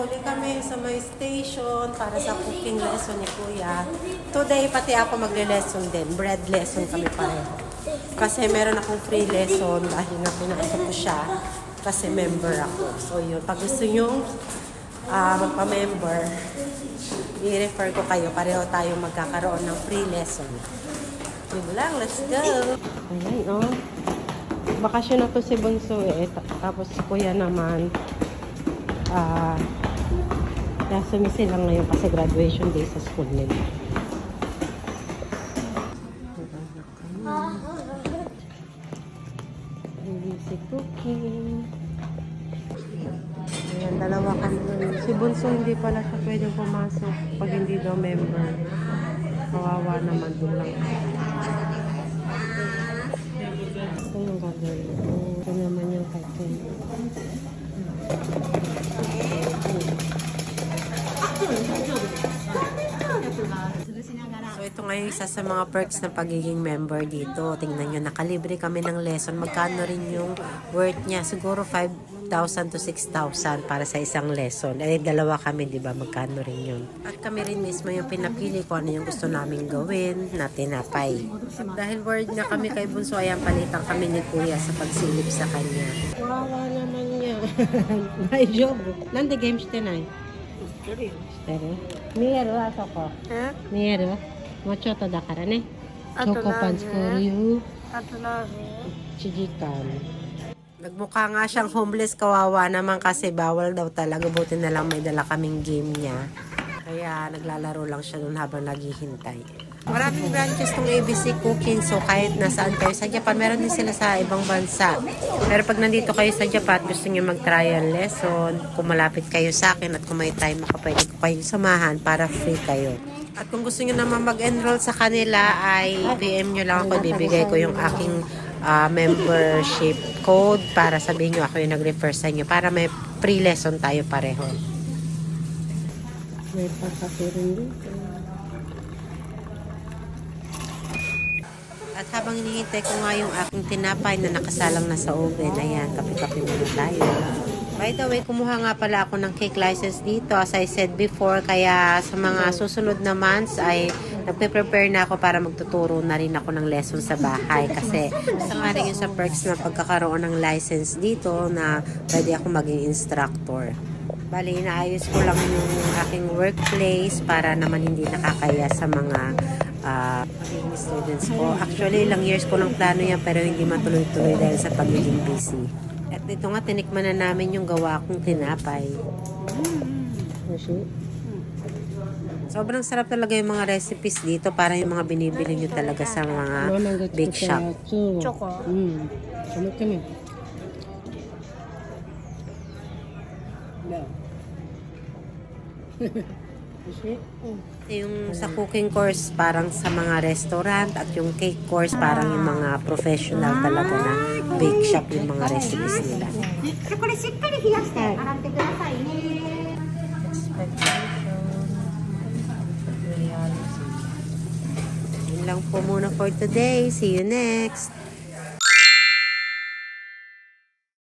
uli kami sa may station para sa cooking lesson ni Kuya. Today, pati ako magle-lesson din. Bread lesson kami pareho. Kasi meron akong free lesson dahil na pinakita ko siya kasi member ako. So yun, pag gusto nyo magpa-member, i-refer ko kayo. Pareho tayo magkakaroon ng free lesson. Yun lang, let's go! Ayan, oh. Bakasyon na to si Bunso eh. Tapos si Kuya naman, lesson sila ngayon kasi graduation day sa school nila. Si cooking. Ayan, dalawa kami. Si Bunso hindi pala siya pwedeng pumasok pag hindi daw member. Kawawa naman doon lang. Ito yung gagawin. Ito naman yung kakin. So ito ngayon isa sa mga perks ng pagiging member dito. Tingnan nyo, nakalibre kami ng lesson. Magkano rin yung worth niya? Siguro 5,000 to 6,000 para sa isang lesson. Eh, dalawa kami, di ba? Magkano rin yun? At kami rin mismo yung pinapili ko ano yung gusto namin gawin na tinapay. Dahil word na kami kay Bunso, ayan, palitan kami ni Kuya sa pagsilip sa kanya. Wawa naman niya. Ay, job. Nande games tinay? Stereo. Miyero, aso ko. Miyero. Mochoto da kara ne. Choco pants for you. Chijikan. Nagmukha nga siyang homeless, kawawa naman kasi bawal daw talaga. Buti na lang may dala kaming game niya. Kaya naglalaro lang siya doon habang naghihintay. Maraming branches tong ABC Cooking. So kahit nasaan kayo sa Japan, meron din sila sa ibang bansa. Pero pag nandito kayo sa Japan, gusto niyo mag-trial lesson, kung malapit kayo sa akin at kung may time, pwede ko kayong samahan para free kayo. At kung gusto niyo naman mag-enroll sa kanila, ay PM nyo lang ako. Bibigay ko yung aking membership code para sabihin nyo ako yung nag-refer sa inyo para may free lesson tayo pareho. May pasapirin dito. At habang hinihintay ko nga yung aking tinapay na nakasalang na sa oven, ayan, kape-kape muna tayo. By the way, kumuha nga pala ako ng cake license dito, as I said before, kaya sa mga susunod na months ay nagpe-prepare na ako para magtuturo na rin ako ng lesson sa bahay. Kasi isa nga rin yung sa perks na pagkakaroon ng license dito na pwede ako maging instructor. Bali, inaayos ko lang yung aking workplace para naman hindi nakakaya sa mga magiging students ko. Actually, ilang years ko lang plano yan pero hindi matuloy-tuloy dahil sa pagiging busy. At dito nga, tinikman na namin yung gawa kong tinapay. Sobrang sarap talaga yung mga recipes dito para yung mga binibili nyo talaga sa mga bake shop. Choco. Kami. Yung sa cooking course parang sa mga restaurant at yung cake course parang yung mga professional talaga na bake shop yung mga recipes nila. Yun lang po muna for today. See you next!